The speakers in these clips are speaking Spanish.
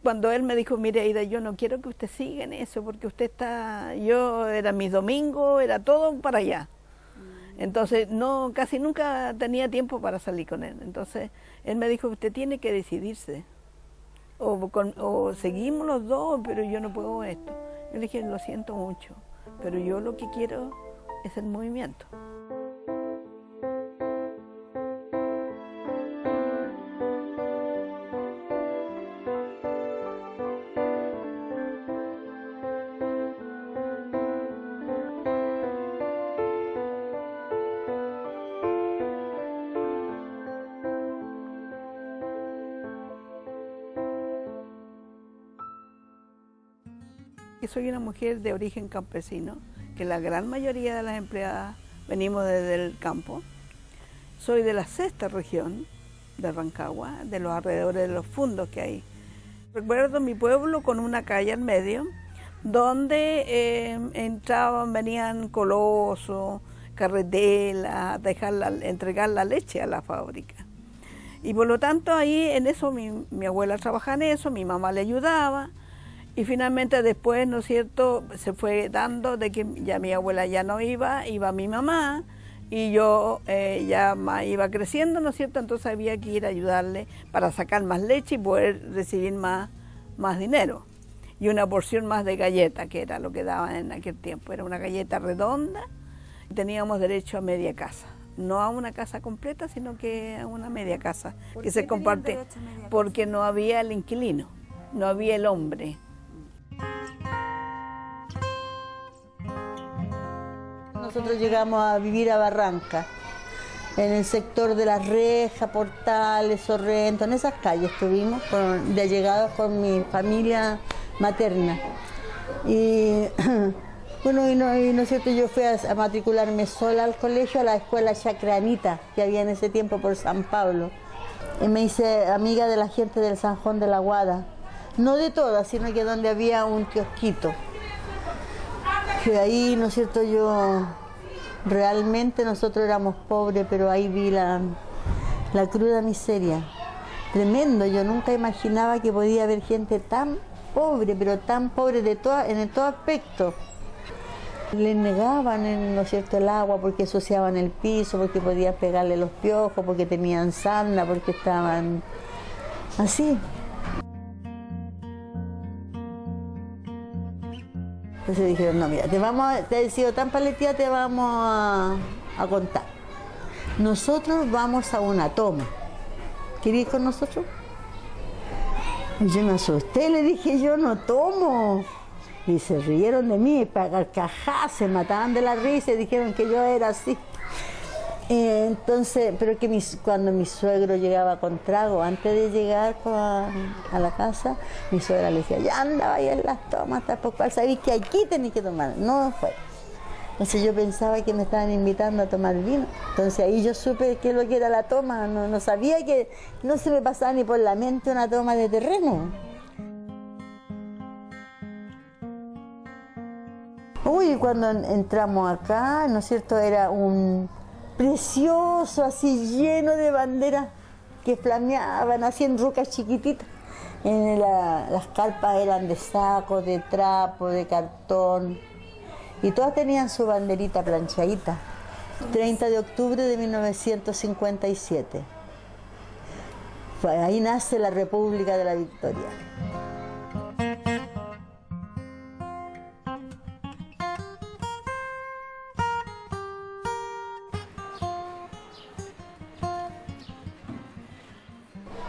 Cuando él me dijo, mire Aida, yo no quiero que usted siga en eso, porque usted está, yo era mis domingos, era todo para allá. Entonces no, casi nunca tenía tiempo para salir con él. Entonces él me dijo, usted tiene que decidirse. O seguimos los dos, pero yo no puedo esto. Yo le dije, lo siento mucho, pero yo lo que quiero es el movimiento. Soy una mujer de origen campesino, que la gran mayoría de las empleadas venimos desde el campo. Soy de la sexta región de Rancagua, de los alrededores de los fundos que hay. Recuerdo mi pueblo con una calle al medio, donde venían colosos, carretelas, a entregar la leche a la fábrica. Y por lo tanto ahí en eso mi abuela trabajaba en eso, mi mamá le ayudaba. Y finalmente después, ¿no es cierto?, se fue dando de que ya mi abuela ya no iba mi mamá, y yo ya iba creciendo, ¿no es cierto?, entonces había que ir a ayudarle para sacar más leche y poder recibir más dinero. Y una porción más de galleta, que era lo que daban en aquel tiempo, era una galleta redonda, y teníamos derecho a media casa. No a una casa completa, sino que a una media casa, que se comparte, porque no había el inquilino, no había el hombre. Nosotros llegamos a vivir a Barranca, en el sector de Las Rejas, Portales, Sorrento, en esas calles estuvimos de allegados con mi familia materna. Y bueno, y no es cierto, yo fui a matricularme sola al colegio, a la escuela Chacranita, que había en ese tiempo por San Pablo. Y me hice amiga de la gente del Sanjón de la Guada, no de todas, sino que donde había un kiosquito. Que ahí, ¿no es cierto?, realmente nosotros éramos pobres, pero ahí vi la cruda miseria. Tremendo, yo nunca imaginaba que podía haber gente tan pobre, pero tan pobre en todo aspecto. Les negaban, ¿no es cierto?, el agua porque ensuciaban el piso, porque podían pegarle los piojos, porque tenían sarna, porque estaban así. Entonces dijeron, no, mira, te he sido tan paleteada, te vamos a contar. Nosotros vamos a una toma. ¿Querés ir con nosotros? Y yo me asusté, le dije, yo no tomo. Y se rieron de mí, para carcajadas, se mataban de la risa y dijeron que yo era así. Entonces, pero que cuando mi suegro llegaba con trago, antes de llegar a la casa, mi suegra le decía, ya anda, vaya en las tomas, tampoco sabéis que aquí tenéis que tomar. No fue. Entonces yo pensaba que me estaban invitando a tomar vino. Entonces ahí yo supe qué es lo que era la toma, no sabía que no se me pasaba ni por la mente una toma de terreno. Uy, cuando entramos acá, ¿no es cierto?, era un precioso, así lleno de banderas que flameaban así en rocas chiquititas. Las carpas eran de saco, de trapo, de cartón, y todas tenían su banderita planchadita. 30 de octubre de 1957. Ahí nace la República de la Victoria.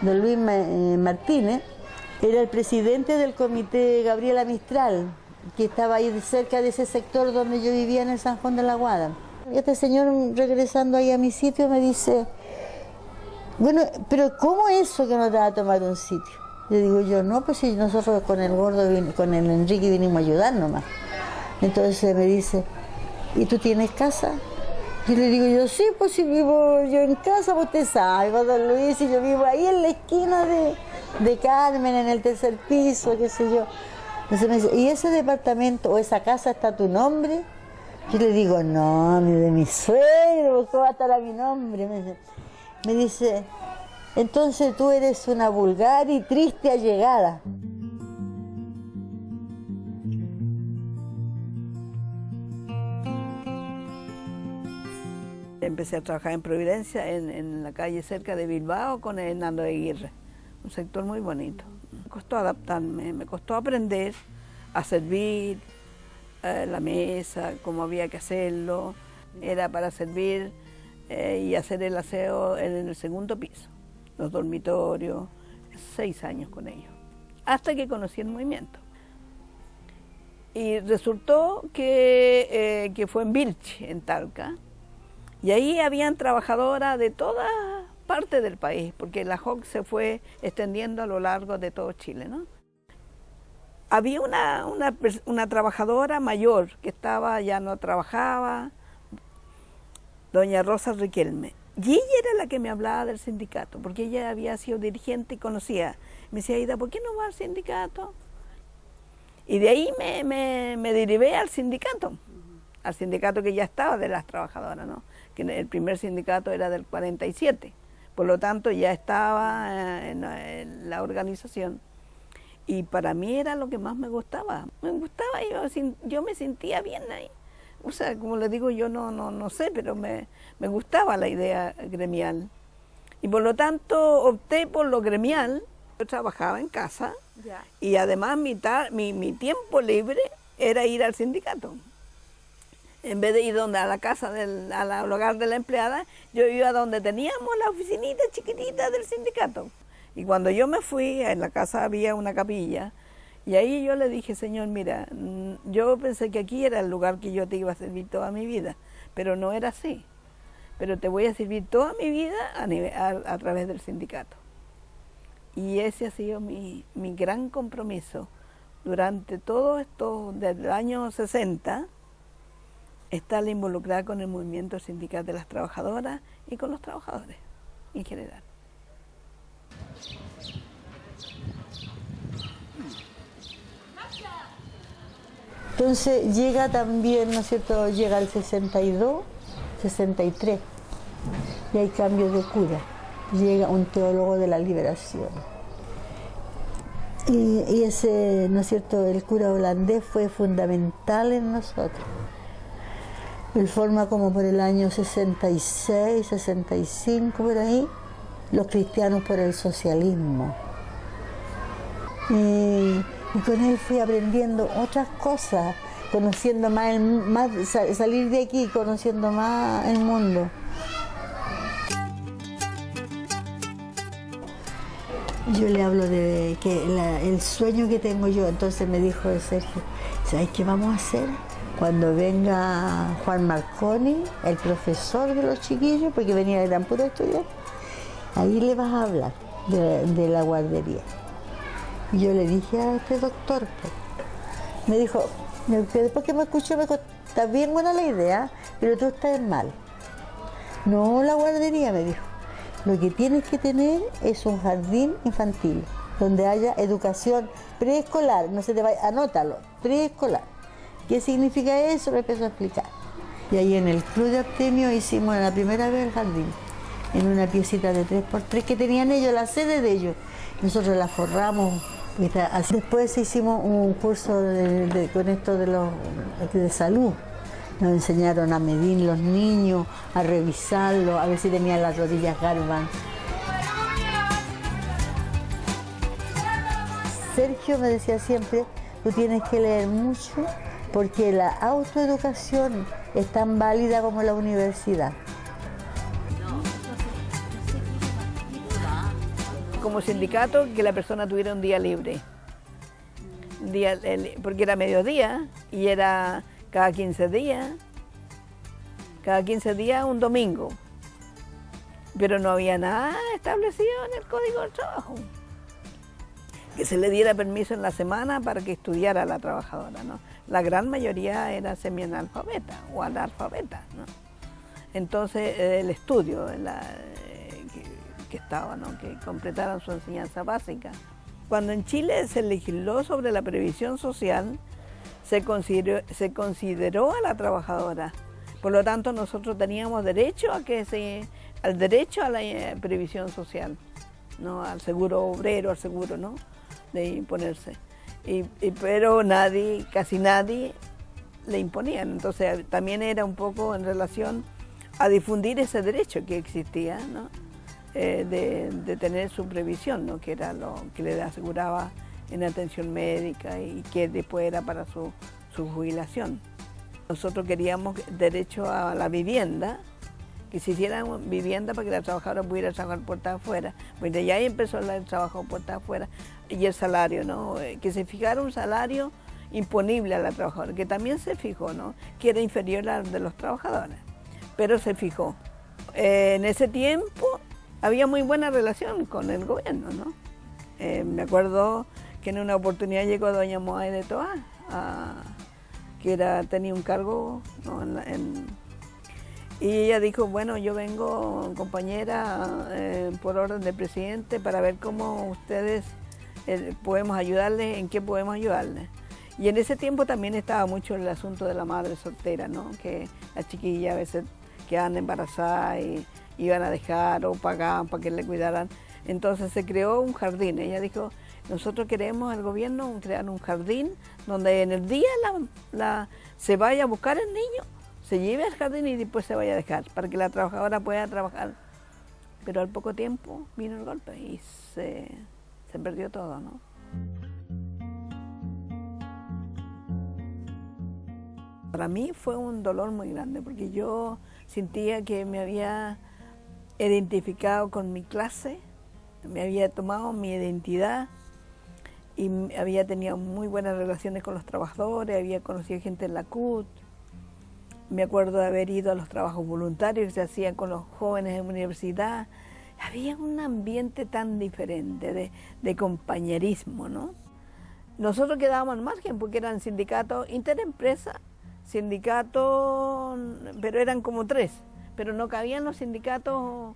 Don Luis Martínez era el presidente del comité Gabriela Mistral, que estaba ahí cerca de ese sector donde yo vivía, en el Sanjón de la Guada. Y este señor, regresando ahí a mi sitio, me dice, bueno, pero ¿cómo eso que no te va a tomar un sitio? Le digo yo, no, pues si nosotros con el gordo, con el Enrique vinimos a ayudar nomás. Entonces me dice, ¿y tú tienes casa? Y le digo yo, sí, pues si vivo yo en casa, pues usted sabe, don Luis, y yo vivo ahí en la esquina de Carmen, en el tercer piso, qué sé yo. Entonces me dice, ¿y ese departamento o esa casa está a tu nombre? Yo le digo, no, de mi suegro, ¿cómo va a estar a mi nombre? Me dice, entonces tú eres una vulgar y triste allegada. empecé a trabajar en Providencia, en la calle cerca de Bilbao, con Hernando de Aguirre, un sector muy bonito. Me costó adaptarme, me costó aprender a servir la mesa, cómo había que hacerlo. Era para servir y hacer el aseo en el segundo piso, los dormitorios, 6 años con ellos, hasta que conocí el movimiento. Y resultó que fue en Vilche, en Talca, y ahí habían trabajadoras de todas partes del país, porque la JOC se fue extendiendo a lo largo de todo Chile, ¿no? Había una trabajadora mayor que ya no trabajaba, doña Rosa Riquelme, y ella era la que me hablaba del sindicato, porque ella había sido dirigente y conocía. Me decía, Aida, ¿por qué no va al sindicato? Y de ahí me derivé al sindicato que ya estaba de las trabajadoras, ¿no? Que el primer sindicato era del 47, por lo tanto ya estaba en la organización. Y para mí era lo que más me gustaba. Yo me sentía bien ahí. O sea, como les digo, yo no sé, pero me gustaba la idea gremial. Y por lo tanto opté por lo gremial. Yo trabajaba en casa y además mi tiempo libre era ir al sindicato. En vez de ir a la casa, al hogar de la empleada, yo iba donde teníamos la oficinita chiquitita del sindicato. Y cuando yo me fui, en la casa había una capilla, y ahí yo le dije, Señor, mira, yo pensé que aquí era el lugar que yo te iba a servir toda mi vida, pero no era así. Pero te voy a servir toda mi vida a través del sindicato. Y ese ha sido mi gran compromiso durante todo esto, desde el año 60, estar involucrada con el movimiento sindical de las trabajadoras y con los trabajadores en general. Entonces llega también, ¿no es cierto?, llega el 62, 63, y hay cambios de cura. Llega un teólogo de la liberación. Y ese, ¿no es cierto?, el cura holandés fue fundamental en nosotros. Él forma como por el año 66, 65, por ahí, los cristianos por el socialismo. Y con él fui aprendiendo otras cosas, conociendo más, salir de aquí, conociendo más el mundo. Yo le hablo de que el sueño que tengo yo, entonces me dijo Sergio, ¿sabes qué vamos a hacer? Cuando venga Juan Marconi, el profesor de los chiquillos, porque eran puros estudiantes, ahí le vas a hablar de la guardería. Y yo le dije a este doctor, pues, me dijo, después que me escuchó, me dijo, está bien buena la idea, pero tú estás mal. No la guardería, me dijo. Lo que tienes que tener es un jardín infantil, donde haya educación preescolar, no se te vaya, anótalo, preescolar. ¿Qué significa eso? Me empezó a explicar. Y ahí en el Club de Artemio hicimos la primera vez el jardín, en una piecita de 3x3 que tenían ellos, la sede de ellos. Nosotros la forramos. Después hicimos un curso con esto de salud. Nos enseñaron a medir los niños, a revisarlos, a ver si tenían las rodillas garban. Sergio me decía siempre, tú tienes que leer mucho porque la autoeducación es tan válida como la universidad. Como sindicato, que la persona tuviera un día libre, porque era mediodía y era cada 15 días un domingo, pero no había nada establecido en el Código del Trabajo. Que se le diera permiso en la semana para que estudiara la trabajadora, ¿no? La gran mayoría era semianalfabeta o analfabeta, ¿no? Entonces el estudio, que estaba, ¿no?, que completaran su enseñanza básica. Cuando en Chile se legisló sobre la previsión social, se consideró a la trabajadora. Por lo tanto, nosotros teníamos derecho al derecho a la previsión social, ¿no?, al seguro obrero, al seguro, ¿no?, de imponerse. Pero casi nadie le imponían. Entonces también era un poco en relación a difundir ese derecho que existía, ¿no? De tener su previsión, ¿no? Que era lo que le aseguraba en atención médica y que después era para su jubilación. Nosotros queríamos derecho a la vivienda, que se hiciera vivienda para que la trabajadora pudiera trabajar puertas afuera. Pues de ahí empezó el trabajo puertas afuera y el salario, ¿no? Que se fijara un salario imponible a la trabajadora, que también se fijó, ¿no? Que era inferior al de los trabajadores, pero se fijó. En ese tiempo había muy buena relación con el gobierno, ¿no? Me acuerdo que en una oportunidad llegó doña Moay de Toa, que tenía un cargo, ¿no? Y ella dijo, bueno, yo vengo, compañera, por orden del presidente, para ver cómo ustedes podemos ayudarles, en qué podemos ayudarles. Y en ese tiempo también estaba mucho el asunto de la madre soltera, ¿no? Que las chiquillas a veces quedaban embarazadas y iban a dejar o pagaban para que le cuidaran. Entonces se creó un jardín. Ella dijo, nosotros queremos al gobierno crear un jardín donde en el día se vaya a buscar el niño, se lleve al jardín y después se vaya a dejar, para que la trabajadora pueda trabajar. Pero al poco tiempo vino el golpe y se perdió todo, ¿no? Para mí fue un dolor muy grande, porque yo sentía que me había identificado con mi clase, me había tomado mi identidad y había tenido muy buenas relaciones con los trabajadores, había conocido gente en la CUT. Me acuerdo de haber ido a los trabajos voluntarios que se hacían con los jóvenes en la universidad. Había un ambiente tan diferente de compañerismo, ¿no? Nosotros quedábamos al margen porque eran sindicatos interempresa, sindicatos, pero eran como 3, pero no cabían los sindicatos.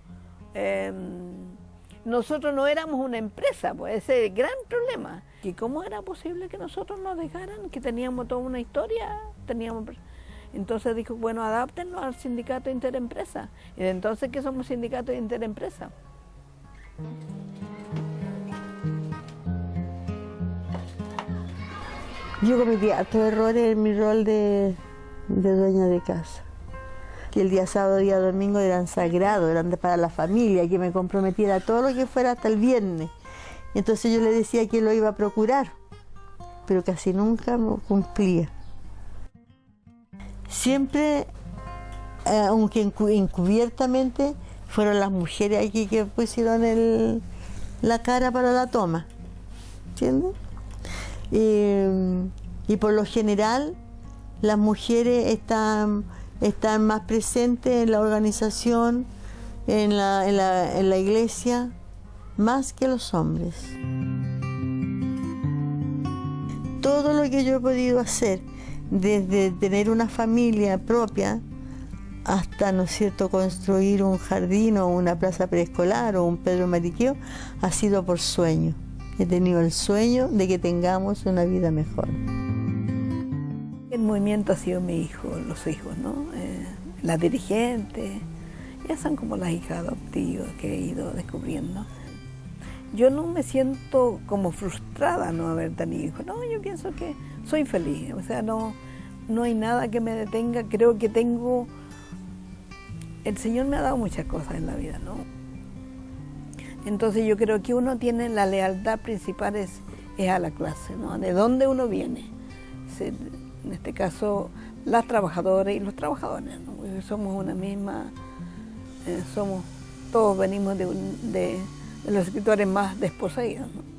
Nosotros no éramos una empresa, pues ese es el gran problema. ¿Y cómo era posible que nosotros nos dejaran, que teníamos toda una historia? Entonces dijo, bueno, adáptenlo al sindicato interempresa. Y de entonces que somos sindicato interempresa. Yo cometí hartos errores en mi rol de dueña de casa. Que el día sábado, día domingo eran sagrados, eran para la familia, que me comprometiera a todo lo que fuera hasta el viernes. Entonces yo le decía que lo iba a procurar, pero casi nunca me cumplía. Siempre, aunque encubiertamente, fueron las mujeres aquí que pusieron la cara para la toma, ¿entiendes? Y por lo general, las mujeres están más presentes en la organización, en la iglesia, más que los hombres. Todo lo que yo he podido hacer, desde tener una familia propia hasta, ¿no es cierto?, construir un jardín o una plaza preescolar o un Pedro Mariqueo, ha sido por sueño. He tenido el sueño de que tengamos una vida mejor. El movimiento ha sido mi hijo, los hijos, ¿no? Las dirigentes, ya son como las hijas adoptivas que he ido descubriendo. Yo no me siento como frustrada no haber tenido hijos, no, yo pienso que soy feliz, o sea, no hay nada que me detenga, creo que el Señor me ha dado muchas cosas en la vida, ¿no? Entonces yo creo que uno tiene la lealtad principal es a la clase, ¿no? De dónde uno viene. En este caso, las trabajadoras y los trabajadores, ¿no? Porque somos una misma, todos venimos de los sectores más desposeídos, ¿no?